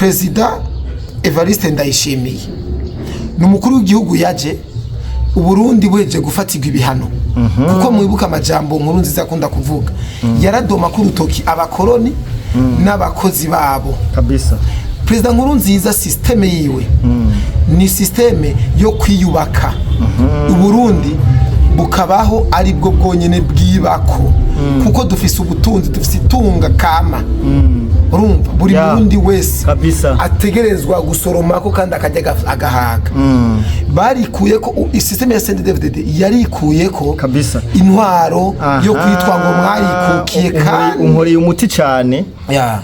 President Evariste Ndayishimiye n'umukuru w'igihugu yaje Uburundi bweje gufatirwa ibihano kuko mwibuka amajambo nkuru nziza akunda kuvuga yaradoma ku rutoki abakoroni n'abakozi babo kabisa. President nkuru nziza systeme yiwe ni systeme yo kwiyubaka Uburundi bukabaho ari bwo bwonyene bwibako kuko dufise ubutunzi dufise itunga kama urumva buri murundi wese ategerezwa gusoroma ko kandi akajya agahaga barikuye ko systeme ya CNDD-FDD yarikuye ko kabisa intwaro yo kwitwa ngo mwayikukiye kandi unkoreye umuti cyane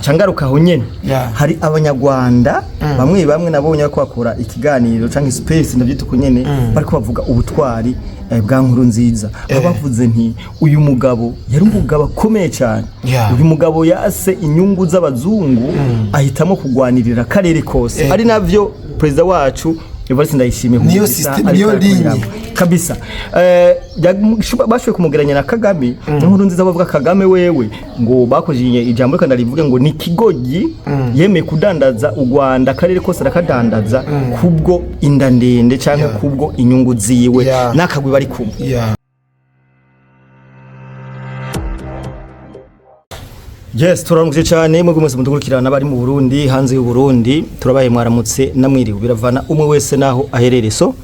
cangaruka aho nyene hari abanyarwanda bamwe nabonye ko bakora ikiganiro canke space ndavyita ko nyene bariko bavuga ubutwari bwa nkuru nziza bavuze nti uyu mugabo yari umugabo akomeye cyane uyu mugabo yase inyungu z'abazungu ahitamo kugwanirira karere kose ari navyo president wacu Evariste Ndayishimiye niyo system niyo linye kabisa bashoboye kumugeranya na Kagame nkuru nziza bavuga Kagame wewe ngo bakojiye ijambo kandi rivuge ngo ni kigogi yemeye kudandaza u Rwanda karere kose rakadandaza kubwo inda ndende canke kubwo inyungu ziwe nakagwe bari kumwe Yes, turamukije cyane mwebwe mwese mudukurikirana bari mu Burundi hanze y'u Burundi turabaye mwaramutse namwiriwe biravana umwe wese naho aherere so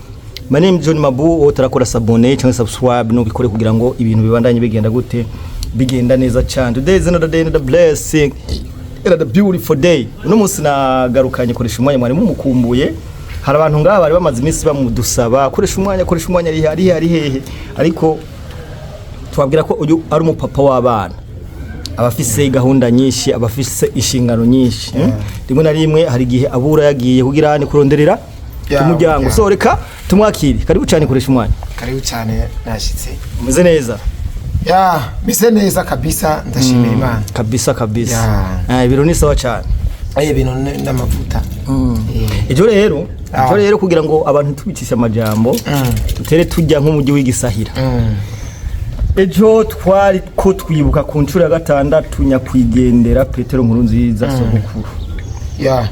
my name John Mabu utarakora sabone cyangwa subscribe no bikore kugira ngo ibintu bibandanye bigenda gute bigenda neza cyane. Today is another day, another blessing, another beautiful day. Uno munsi nagarukanye koresha umwanya mwari mumukumbuye hari abantu ngaha bari bamaze iminsi bamudusaba koresha umwanya ari hehe ariko twabwira ko uyu ari umupapa w'abana abafise gahunda nyinshi abafise inshingano nyinshi rimwe na rimwe hari gihe abura yagiye kugira ni kuronderera umuryango so reka tumwakire karibu cyane koresha umwanya karibu cyane nashitse umeze neza mise neza kabisa ndashimira Imana kabisa ibiro ni sawa cyane ibintu n'amavuta ejo rero kugira ngo abantu tubicisha amajambo tutere tujya nk'umujyi w'igisahira ejo twari ko twibuka ku ncuro ya gatandatu nyakwigendera Petero Nkurunziza sogokuru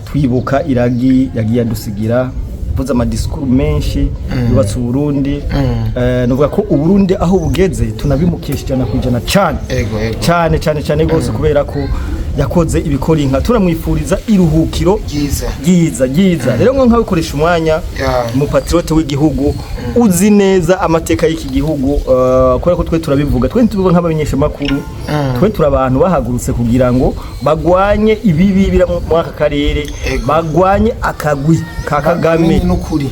twibuka iragi yagiye adusigira vuza amadiskuru menshi yubatse Burundi novuga ko Uburundi aho bugeze tunabimukeshijana kujana cyane gose kubera ko yakoze ibikora inka turamwifuriza iruhukiro giza rero ngo nkabikoresha umwanya mu patriote w'igihugu uzi neza amateka y'iki gihugu kubera ko twe turabivuga twe nk'abamenyesha makuru twe turabantu bahagurutse kugira ngo bagwanye ibibi bira mu aka karere bagwanye akagwi ka Kagame n'ukuri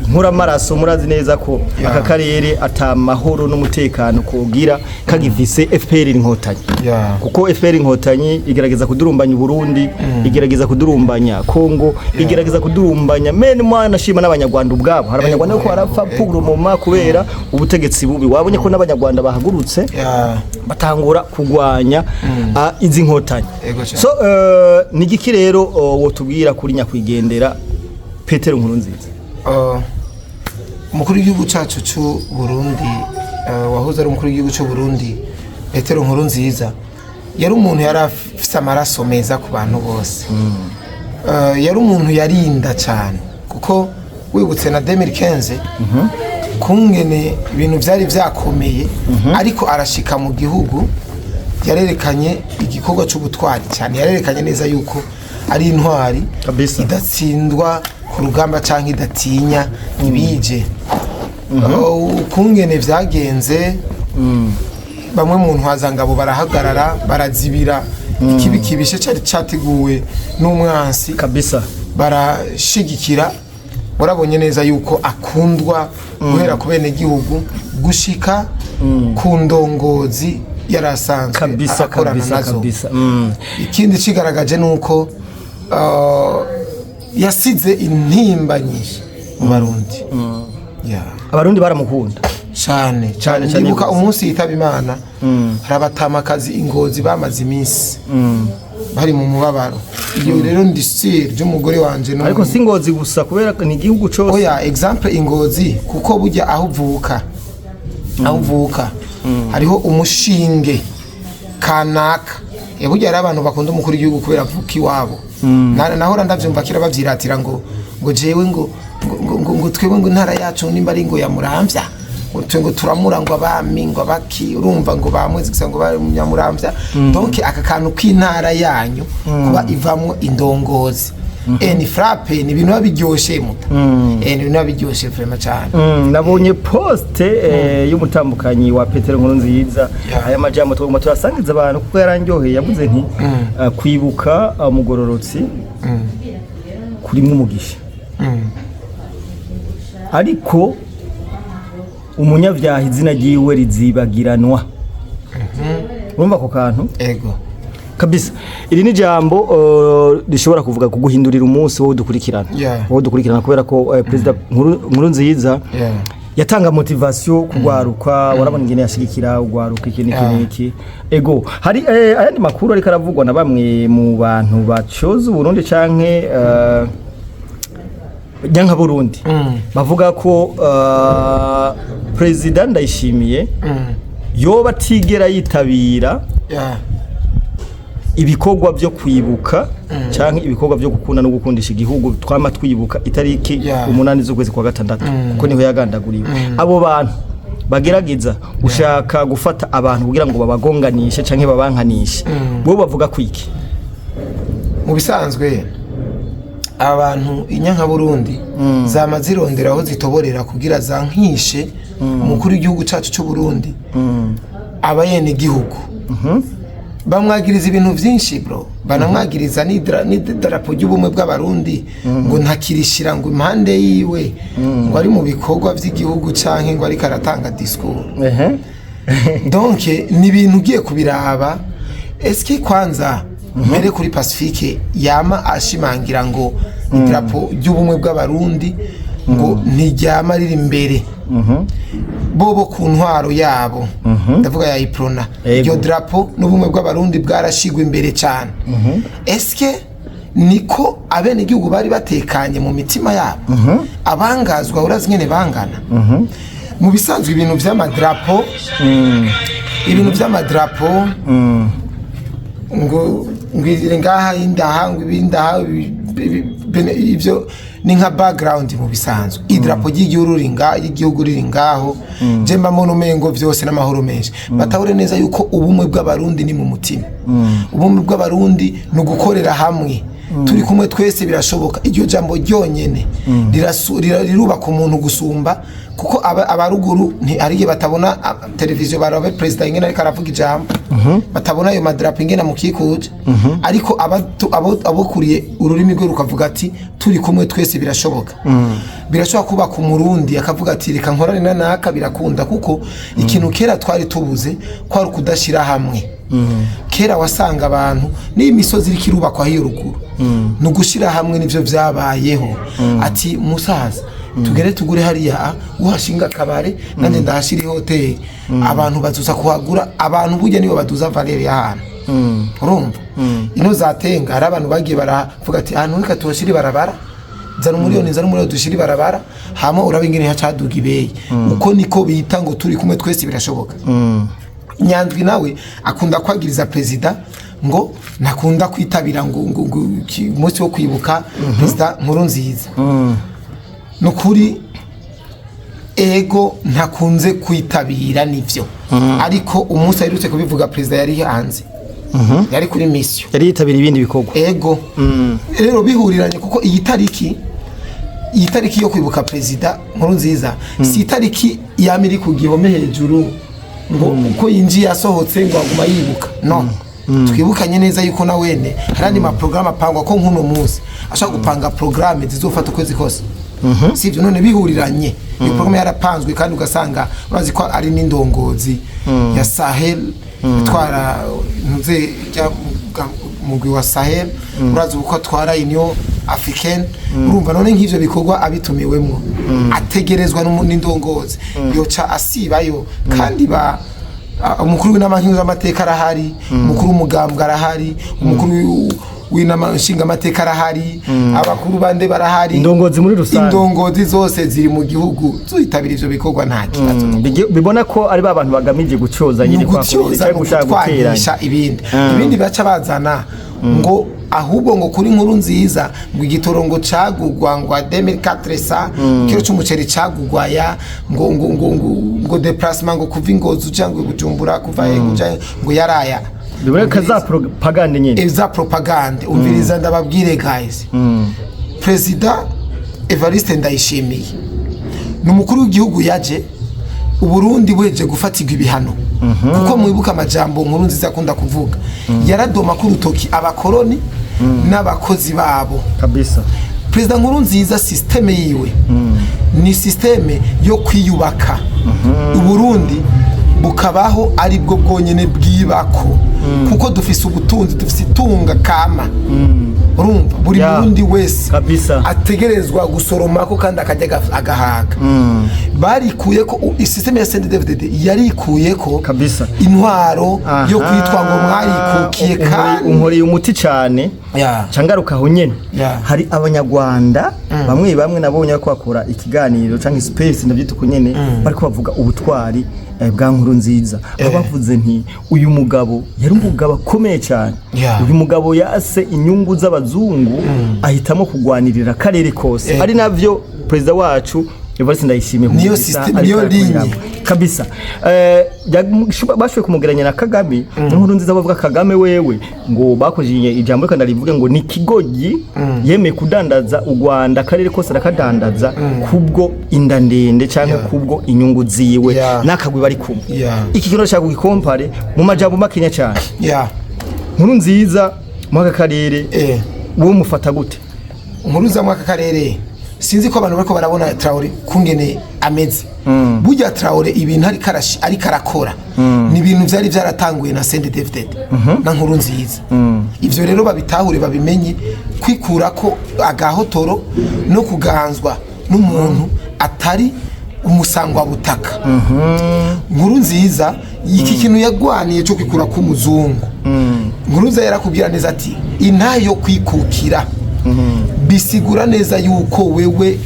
inkura maraso murazi neza ko aka karere atamahoro n'umutekano kogira kagifise FPR inkotanyi kuko FPR inkotanyi igerageza kudurumbanya Burundi igerageza kudurumbanya Kongo igerageza kudurumbanya mene mwana shima n'abanyarwanda ubwabo hari abanyarwanda ko barapfa purumoma kubera ubutegetsi bubi wabonye ko n'abanyarwanda bahagurutse batangura kugwanya izi nkotanyi so nigiki rero wotubwira kuri nyakwigendera Petero Nkurunziza umukuru w'igihugu cyacu cy'u Burundi wahoze ari umukuru w'igihugu cy'u Burundi Petero Nkurunziza yari umuntu yari afite amaraso meza ku bantu bose yari umuntu yarinda cyane kuko wibutse na 2015 kungene ibintu byari byakomeye ariko arashika mu gihugu yarerekanye igikorwa cy'ubutwari cyane yarerekanye neza yuko ari intwari idatsindwa ku rugamba cyangwa idatinya ibije kungene byagenze bamwe mu ntwazangabo barahagarara barazibira ikibi kibishe cyari cyateguwe n'umwansi kabisa barashigikira urabonye neza yuko akundwa guhera ku bene gihugu gushika ku ndongozi yarasanzwe akorana nazo ikindi cigaragaje nuko yasize intimba nyinshi mu Barundi abarundi baramukunda cyane nibuka umunsi yitaba Imana harabatamakazi ingozi bamaze iminsi bari mu mubabaro iyo rero ndisire ry'umugore wanje no ariko singozi gusa kubera ni igihugu cyose example ingozi kuko burya aho uvuka hariho umushinge kanaka burya ari abantu bakunda umukuru w'igihugu kubera avuka iwabo nahora ndavyumva kira bavyiratira ngo jewe ngo twebwe ngo intara yacu nimba ari ngo ya Muramvya ngo turamura ngo abami ngo abaki urumva ngo bamwezi gusa ngo bari mu Nyamuramvya donc aka kantu k'intara yanyu kuba ivamwo indongozi ni frappe ni ibintu biryoshe muta ni ibintu biryoshe vraiment cyane nabonye poste y'umutambukanyi wa Petero Nkurunziza aya majambo twaguma turasangiza abantu kuko yarandyoheye yavuze nti kwibuka umugororotsi kuri mwumugisha ariko umunyavyaha izina ryiwe rizibagiranwa urumva ko kantu ego kabisa iri ni jambo rishobora kuvuga kuguhindurira umunsi wo dukurikirana kubera ko president Nkurunziza yatanga motivation kugwaruka warabona ingene yashigikira ugwaruka iki ego hari ayandi makuru ariko aravugwa na bamwe mu bantu bacoza Burundi canke nyanka Burundi bavuga ko president Ndayishimiye yoba tigera yitabira ibikorwa byo kwibuka canke ibikorwa byo gukunda no gukundisha igihugu twama twibuka itariki 8 z'ukwezi kwa gatandatu kuko niho yagandaguriwe abo bantu bagerageza ushaka gufata abantu kugira ngo babagonganishe canke babankanishe bo bavuga kwiki mu bisanzwe abantu inyanka Burundi zamazirondera aho zitoborera kugira zankishe umukuru w'igihugu cacu cyo Burundi abayene igihugu bamwagiriza ibintu vyinshi bro banamwagiriza n'idarapo ry'ubumwe bw'abarundi ngo ntakirishira ngo impande yiwe ngo ari mu bikorwa vy'igihugu canke ngo ari karatanga discours donc ni ibintu ugiye kubiraba eske kwanza mbere kuri Pacifique yama ashimangira ngo idarapo ry'ubumwe bw'abarundi ngo ntiryama riri imbere bobo ku ntwaro yabo ndavuga ya Iprona iryo drapo n'ubumwe bw'abarundi bwarashigwa imbere cyane eske niko abene igihugu bari batekanye mu mitima yabo abangazwa urazi nyene bangana mu bisanzwe ibintu vy'amadrapo ngo ngwizire ngaha indaha ngo ibindaha ibyo ni nka background mu bisanzwe idrapo y'igihugu riri ngaho je mbamo numengo vyose n'amahoro menshi batahure neza yuko ubumwe bw'abarundi ni mu mutima ubumwe bw'abarundi no gukorera hamwe turi kumwe twese birashoboka iryo jambo ryonyene rirubaka umuntu gusumba kuko abaruguru ariye batabona televiziyo barabe president ingene ariko aravuga ijambo batabona ayo madrapo ingene mukikuje ariko abokuriye ururimi rwe rukavuga ati turi kumwe twese birashoboka birashoboka kuba ku Murundi akavuga ati reka nkorane naka birakunda kuko ikintu kera twari tubuze kwari kudashira hamwe kera wasanga abantu n'imisozi iri kirubakwa hiyo ruguru no gushira hamwe nivyo vyabayeho ati musaza tugere tugure hariya uhashinga kabare nande ndahashira hotel abantu bazuza kuhagura abantu burya nibo baduza valeur y'ahantu urumva ino zatenga hari abantu bagiye baravuga ati ahantu reka tuwashiri barabara zana umuriyoni dushiri barabara hama urabingene hacaduga ibeye uko niko bita ngo turi kumwe twese birashoboka Nyandwi nawe akunda kwagiriza president ngo nakunda kwitabira ngo umunsi wo kwibuka president Nkurunziza nukuri ego ntakunze kwitabira nivyo ariko umunsi aherutse kubivuga president yari hanze yari kuri mission yari yitabira ibindi bikorwa ego rero bihuriranye kuko iyi tariki yo kwibuka president Nkurunziza si itariki yamiri ku gihome hejuru ngo uko yinjiye asohotse ngo aguma yibuka no twibukanye neza yuko na wene harandi ma program apangwa ko nkuno munsi ashaka gupanga program zizofata ukwezi kose sivyo none bihuriranye iyo program yarapanzwe kandi ugasanga urazi ko ari n'indongozi ya Sahel twara ntuze mugwi wa Sahel urazi uko twara Union Africaine urumva none nk'ivyo bikorwa abitumiwemo ategerezwa n'indongozi yoca asibayo kandi ba umukuru w'inamankinzo z'amateka arahari umukuru w'umugambwe arahari umukuru w'inama nshingamateka arahari abakuru bande barahari indongozi muri rusange indongozi zose ziri mu gihugu zuyitabira ivyo bikorwa nta kibazo bibona ko ari ba bantu bagamije gucoza nyine kwa gushaka guteranya ibindi baca bazana ngo ahubwo ngo kuri nkuru nziza ngo igitorongo cagugwa ngo 2400 kiro cy'umuceri cagugwa ya ngo déplacement ngo kuva Ingozi cyangwa Bujumbura kuva ngo yaraya biboneka za propaganda nyine za propaganda umviriza ndababwire guys President Evariste Ndayishimiye n'umukuru w'igihugu yaje Uburundi bweje gufatirwa ibihano kuko mwibuka amajambo nkuru nziza akunda kuvuga yaradoma ku rutoki abakoroni n'abakozi babo kabisa. President nkuru nziza systeme yiwe ni systeme yo kwiyubaka Uburundi bukabaho ari bwo bwonyene bwibako kuko dufise ubutunzi dufise itunga kama urumva buri Burundi wese kabisa ategerezwa gusoromako kandi akajya agahaga barikuye ko systeme ya CNDD-FDD yarikuye ko kabisa intwaro yo kwitwa ngo mwarikukiye kandi unkoriye umuti cyane cangaruka aho nyene hari abanyarwanda bamwe nabonye ko bakora ikiganiro canke space ndavyita uko nyene bariko bavuga ubutwari bwa nkuru nziza bavuze nti uyu mugabo yari umugabo akomeye cyane uyu mugabo yase inyungu z'abazungu ahitamo kugwanirira karere kose ari navyo president wacu Evariste Ndayishimiye niyo system niyo linye kabisa bashwe kumugeranya na Kagame nkuru nziza bavuga Kagame wewe ngo bakojiye ijambo kandi rivuge ngo ni kigogi yeme kudandaza u Rwanda karere kose rakadandaza kubwo inda ndende canke kubwo inyungu ziwe nakagwi bari kumwe iki kintu cyagwa gikompare mu majambo makenya cyane nkuru nziza mu karere wo mufata gute nkuru za mu karere sinzi ko abantu bariko barabona Traoré kungene ameze burya Traoré ibintu ari karakora ni ibintu byari byaratanguye na CNDD-FDD na nkuru nziza ivyo rero babitahure babimenye kwikura ko agahotoro no kuganzwa n'umuntu atari umusangwa butaka nkuru nziza iki kintu yagwaniye cyo kwikura ku muzungu nkuru nziza yarakubwira neza ati intayo kwikukira bisigura neza yuko wewe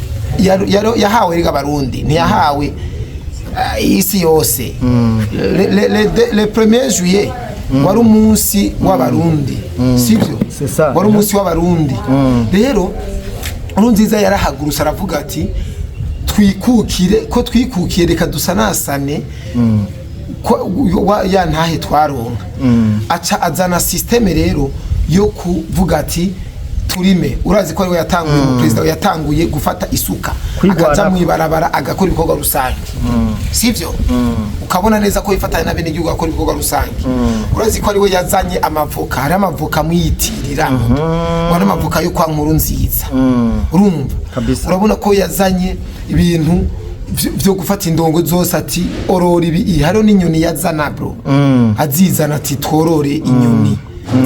yahawe riga Barundi ntiyahawe isi yose le 1er juillet wari umunsi w'abarundi sivyo wari umunsi w'abarundi rero Nkurunziza yarahagurutse aravuga ati twikukiye reka dusanasane ya ntahe twaronka aca azana systeme rero yo kuvuga ati turime urazi ko ari we yatanguye mu president yatanguye gufata isuka akaja mu ibarabara agakora ibikorwa rusange sivyo ukabona neza ko ifatanya na bene gihugu akora ibikorwa rusange urazi ko ari we yazanye amavoka hari amavoka mwiyitirira wana amavoka yo kwa nkuru nziza urumva urabona ko yazanye ibintu vyo gufata indongo zose ati orora ibi hariho n'inyoni yazana bro azizana ati tworore inyoni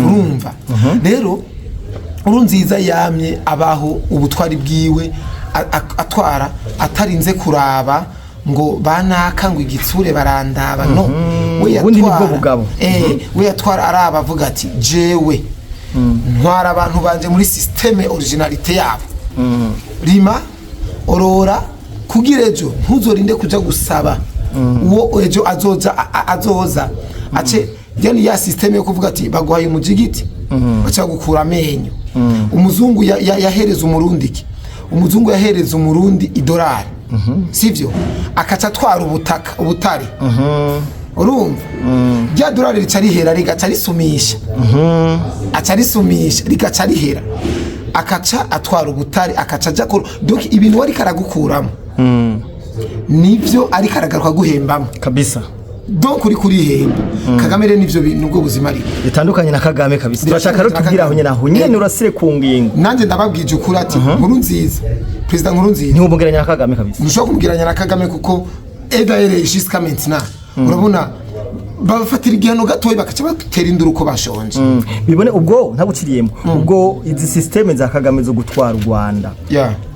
urumva rero Nkurunziza yamye abaho ubutwari bwiwe atwara atarinze kuraba ngo banaka ngo igitsure barandaba no we yatwara we yatwara araba avuga ati jewe ntwara abantu banje muri systeme originalite yabo rima orora kugira ejo ntuzorinde kuja gusaba uwo ejo azoza ace yani ya systeme yo kuvuga ati baguhaye umujigiti bacha gukura amenyo umuzungu yahereza umurundi iki umuzungu yahereza umurundi idolari sivyo akaca twara ubutare urumva rya dolari ricari hera rigaca risumisha aca risumisha rigaca rihera akaca atwara ubutare akaca aja ko donc ibintu wari karagukuramo nivyo ari karagaruka guhembamo kabisa donc kuri hemba Kagame rero nivyo bintu bwo buzima ari bitandukanye na Kagame kabisa turashaka rutubwira aho nyene urasire ku ngingo nanje ndababwije ukuri ati nkuru nziza president nkuru nziza ntiwumugiranya na Kagame kabisa ntushobora kumugiranya na Kagame kuko edaere jusqu'à maintenant urabona bafatira igihano gatoyi bakaca batera induru uko bashonje bibone ubwo ntabuciriyemo ubwo izi systeme za Kagame zo gutwara u Rwanda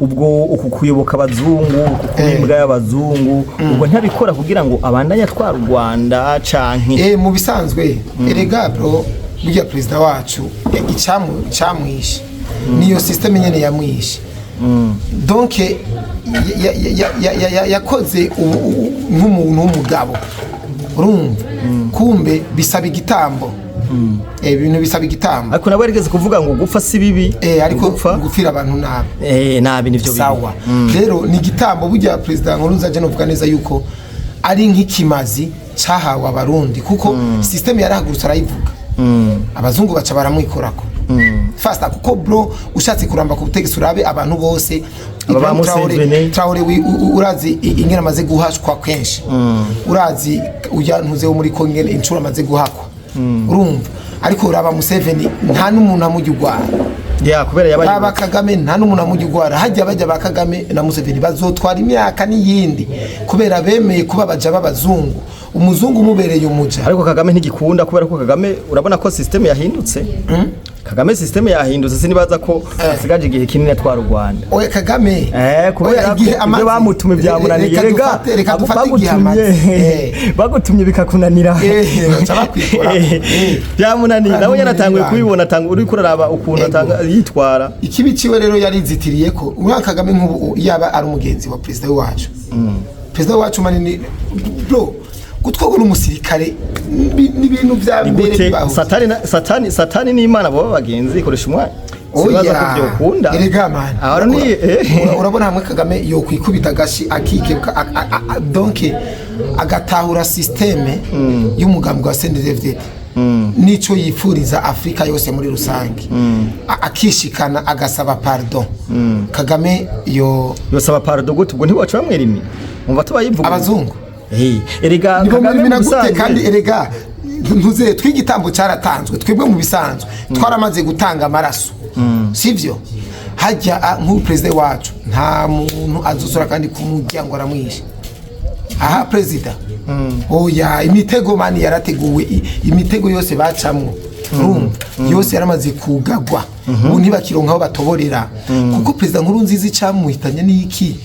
ubwo ukukuyoboka abazungu ukukuyimbwa y'abazungu ubwo ntabikora kugira ngo abandanye atwara u Rwanda canke mu bisanzwe erega bro burya perezida wacu icyamwishe niyo systeme nyene yamwishe donc yakoze nk'umuntu w'umugabo urumva kumbe bisaba igitambo ibintu bisaba igitambo ariko nabo yarigeze kuvuga ngo gupfa si bibi ariko gupfira abantu nabi nabi nivyo bibi sawa rero ni igitambo burya perezida Nkurunziza je novuga neza yuko ari nk'ikimazi cyahawe abarundi kuko systeme yarahagurutse arayivuga abazungu baca baramwikorako fasta kuko bro ushatse kuramba ku butegetsi urabe abantu bose Traore urazi ingena amaze guhashwa kenshi urazi uya ntuze wo muri Kongo inshuro amaze guhakwa urumva ariko uraba Museveni nta n'umuntu amujyugwara kubera yabaye aba Kagame nta n'umuntu amujyugwara hajya bajya ba Kagame na Museveni bazotwara imyaka n'iyindi kubera bemeye kuba baja babazungu umuzungu mubereye umuja ariko Kagame ntigikunda kubera ko Kagame urabona ko systeme yahindutse Kagame systeme yahindutse sinibaza ko asigaje igihe kinini atwara u Rwanda oya Kagame kubera ibyo bamutume byamunaniye rega bagutumye bikakunanira byamunaniye nawe yaratanguye kubibona uri kuraraba ukuntu atanga yitwara ikibiciwe rero yarizitiriye ko uriya Kagame nk'ubu yaba ari umugenzi wa perezida wacu perezida wacu manini bro gutwagwa n'umusirikare n'ibintu bya mbere satani n'Imana baba bagenzi ikoresha umwanya sibaza ko byokunda erega man urabona hamwe Kagame yo kwikubita gashi akikebuka donc agatahura systeme y'umugambwe wa CNDD-FDD nico yifuriza Afrika yose muri rusange akishikana agasaba pardon Kagame yosaba pardon gute ubwo ntiwacu bamwerimi umva tubayivuga abazungu erega Kagame gute kandi erega ntuze twigitambo cyaratanzwe twebwe mu bisanzwe twaramaze gutanga amaraso sivyo hajya nk'upresident wacu nta muntu azusura kandi kumujyango aramwishe aha president oya imitego mani yarateguwe imitego yose bacamwo yose yaramaze kugagwa ubu ntibakironkaho batoborera kuko president Nkurunziza icamuhitanye n'iki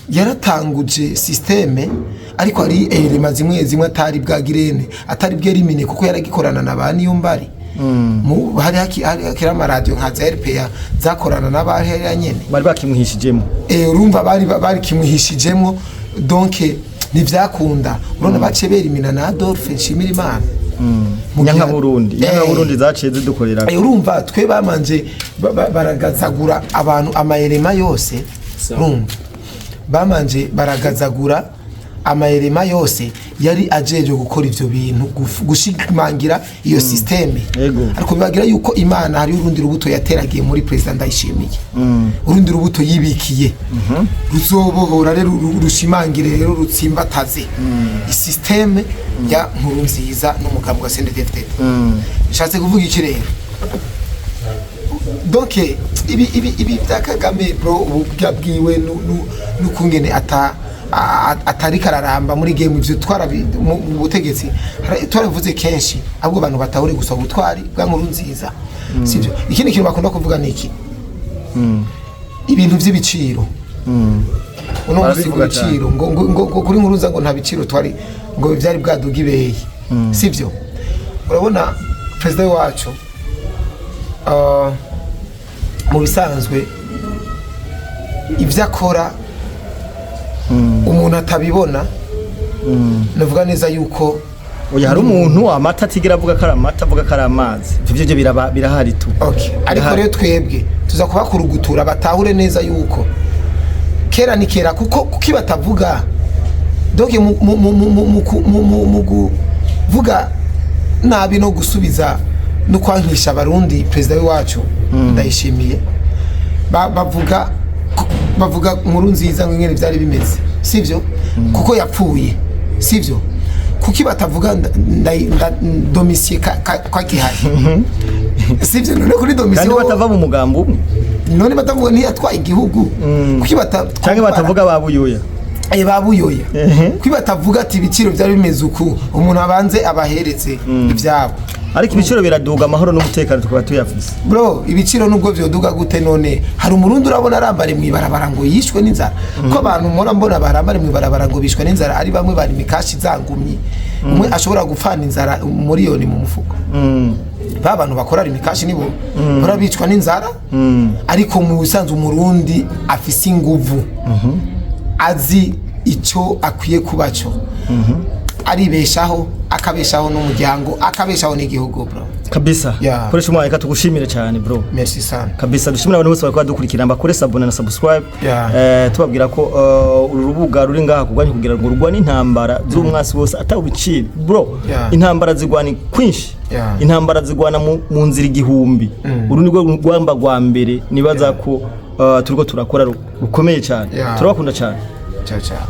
yaratanguje systeme ariko ari elema zimwe atari bwagirene atari bwerimine kuko yaragikorana nabani yombari hari hakira amaradio nka za RPA zakorana n'abari nyene bari bakimuhishijemo urumva bari kimuhishijemo donc ntivyakunda urona bacebera imina na Adolphe Nshimirimana Nyanka Burundi zaciye zidukorera urumva twe bamanje baragazagura abantu amayelema yose urumva bamanje baragazagura amayelema yose yari ajeje gukora ivyo bintu gushimangira iyo systeme ariko bibagira yuko Imana hari urundi rubuto yateragiye muri president Ndayishimiye urundi rubuto yibikiye ruzobohora rero rushimangire rero rutsimbataze isysteme ya Nkurunziza n'umugambwe wa CNDD-FDD bishatse kuvuga iki rero donc ibi bya Kagame bro ubu bwabwiwe n'ukungene atari kararamba muri game ivyo twara mu butegetsi twaravuze kenshi ahubwo abantu batahuri gusa ubutwari bwa Nkurunziza sivyo ikindi kintu bakunda kuvuga niki ibintu vy'ibiciro uno musi biciro ngo kuri Nkurunziza ngo nta biciro twari ngo byari bwaduga ibeyi sivyo urabona president wacu mu bisanzwe ivyo akora umuntu atabibona navuga neza yuko oya hari umuntu amata atigira avuga ko ari amata avuga ko ari amazi ivyo birahari tu ariko rero twebwe tuza kubakurugutura batahure neza yuko kera ni kera kuko batavuga donc mu kuvuga nabi no gusubiza no kwankisha abarundi president wacu Ndayishimiye bavuga Nkurunziza ngene byari bimeze sivyo kuko yapfuye sivyo kuki batavuga domicier kwa gihari sivyo none kuri domicier kandi batava mu mugambo none batavuga ni yatwaye igihugu kuki cyangwa batavuga babuyoya babuyoya kuki batavuga ati ibiciro byari bimeze uku umuntu abanze abaheretse ibyabo ariko ibiciro biraduga amahoro n'umutekano tukaba tuyafise bro ibiciro nubwo byoduga gute none hari umurundi urabona arambare mu ibarabara ngo yishwe n'inzara ko abantu mbona barambare mu ibarabara ngo bishwe n'inzara ari bamwe bari mikashi zangumye umwe ashobora gupfana inzara miliyoni mu mufuko ba bantu bakora imikashi nibo barabicwa n'inzara ariko mu bisanzwe umurundi afise inguvu azi icyo akwiye kubaco aribeshaho akabeshaho n'umuryango akabeshaho n'igihugu bro kabisa koresha umwanya tugushimire cyane bro merci sana kabisa dushimira abantu bose bariko dukurikira mbakore sabone na subscribe tubabwira ko uru rubuga ruri ngaha kugwanya kugira ngo rugwane intambara z'umwasi wose atawubicira bro intambara zigwana kwinshi intambara zigwana mu nzira igihumbi uru nirwo rwamba rwa mbere nibaza ko turiko turakora rukomeye cyane turabakunda cyane ciao ciao